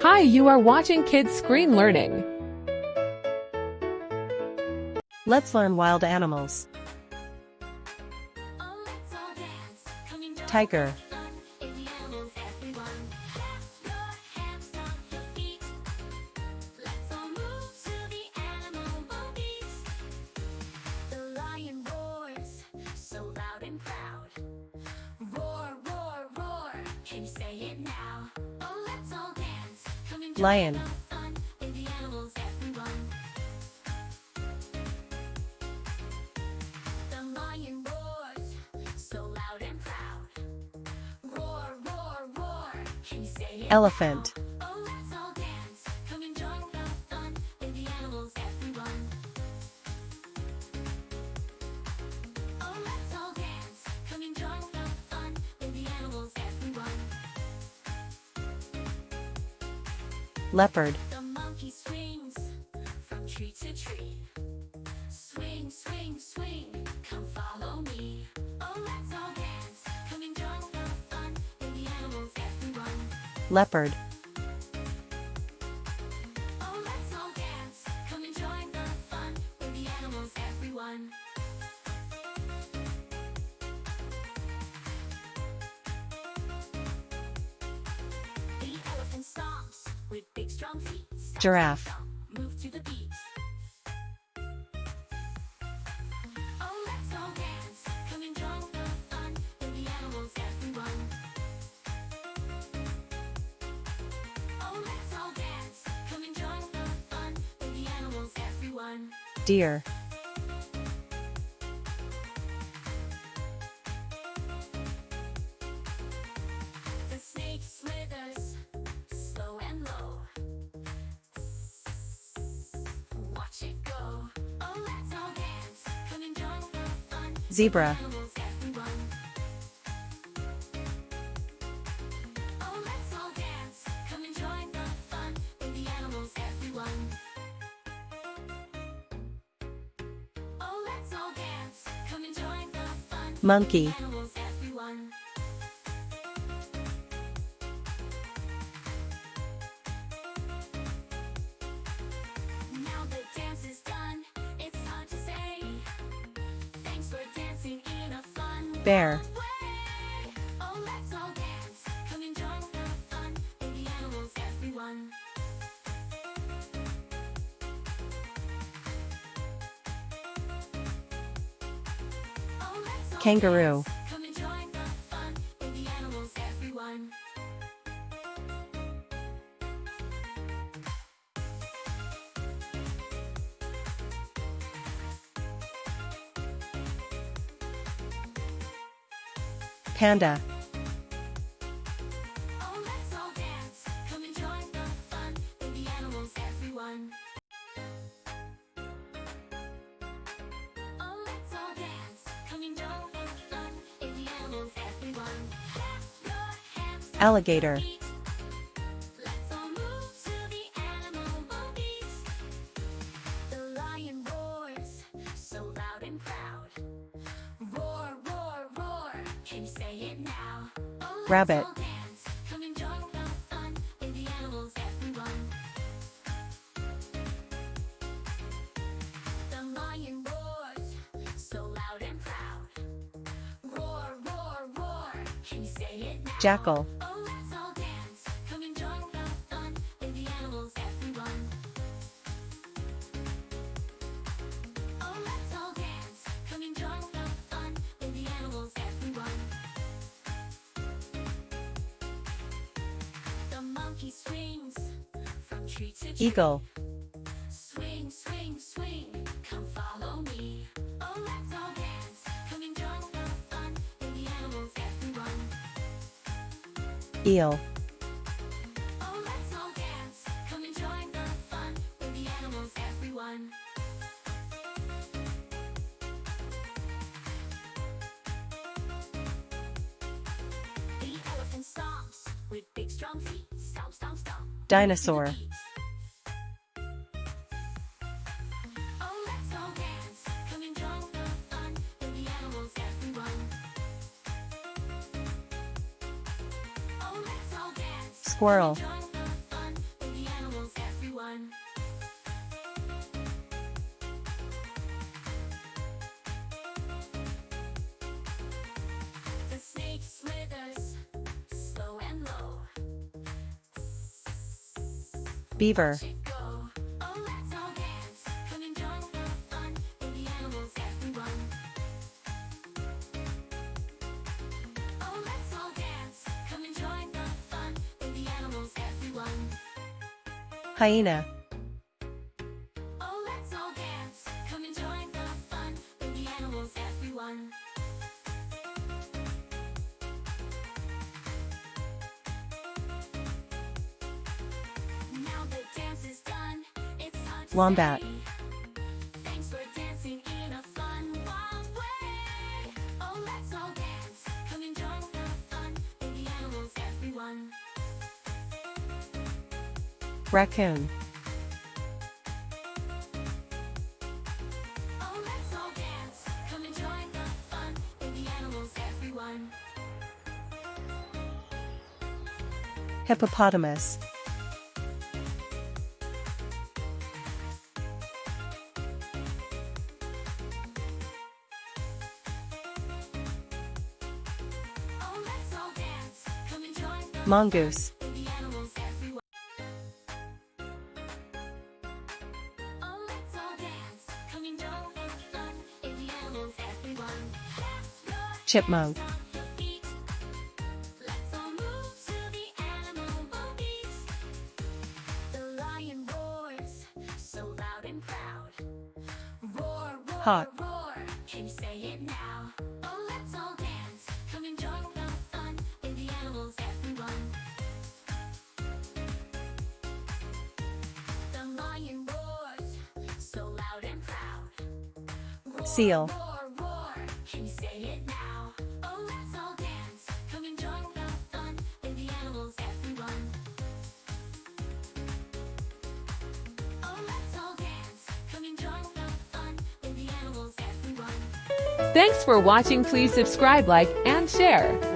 Hi, you are watching Kids Screen Learning. Let's learn wild animals. Tiger. Lion. Elephant. Leopard. The monkey swings from tree to tree. Swing, swing, swing, come follow me. Oh, let's all dance, come and join the fun with the animals, everyone. Leopard. Oh, let's all dance, come and join the fun with the animals, everyone. The elephant stomps with big strong feet. Stomp, Giraffe. stomp, stomp, move to the beat. Oh, let's all dance, come and join the fun with the animals, everyone. Oh, let's all dance, come and join the fun with the animals, everyone. Deer. The snake slithers, slow and low. Watch it go. Oh, let's all dance, come and join the fun. Zebra. Animals, everyone. Oh, let's all dance, come and join the fun with the animals, everyone. Oh, let's all dance, come and join the fun. Monkey. Animals, everyone. Now the dance is done, it's time to say thanks for dancing in a fun Bear. wild way. Oh, let's all dance, come and join the fun with the animals, everyone. Oh, let's all Kangaroo. dance, come and join the fun with the animals, everyone. Panda. Oh, let's all dance, come and join the fun with the animals, everyone. Oh, let's all dance, come and join the fun with the animals, everyone. Clap your hands to Alligator. the beat. Let's all move to the animal beat. The lion roars, so loud and proud. Roar, roar, roar, can you say it now? Oh, let's Rabbit. all dance, come and join the fun with the animals, everyone. The lion roars, so loud and proud. Roar, roar, roar, can you say it now? Jackal. Oh, let's all dance, come and join the fun with the animals, everyone. Oh, let's all dance, come and join the fun with the animals, everyone. The monkey swings from tree to tree. Eagle. Swing, swing, swing, come follow me. Oh, let's all dance, come and join the fun with the animals, everyone. Eel. Oh, let's all dance, come and join the fun with the animals, everyone. The elephant stomps with big strong feet. Stomp, stomp, stomp. Dinosaur. Move to the beat. Oh, let's all dance, come and join the fun with the animals, everyone. Squirrel. Join the fun beaver, go. Oh, let's all dance. Come and join the fun with the animals, everyone. Oh, let's all dance. Come and join the fun with the animals, everyone. hyena, Oh, let's all dance. Come and join the fun with the animals, everyone. Now the dance is done. It's time to Wombat. say thanks for dancing in a fun, wild way. Oh, let's all dance. Come and join the fun with the animals, everyone. raccoon, Oh, let's all dance. Come and join the fun with the animals, everyone. hippopotamus, Oh, let's all dance. Come and join the mongoose, with the animals, everyone. Oh, let's all dance. Come and join the fun with the animals, everyone. Let's go. chipmunk, Stomp your feet. Let's all move to the animal beat. The lion roars, so loud and proud. Roar, roar, hawk, roar. Can you say it now? Oh, let's all dance. Come and join the fun with the animals, everyone. The lion roars, so loud and proud. Roar, seal, roar, roar. Can you say it now? Oh, let's all dance. Come and join the fun with the animals, everyone. Oh, let's all dance. Come and join the fun with the animals, everyone. Thanks for watching. Please subscribe, like, and share.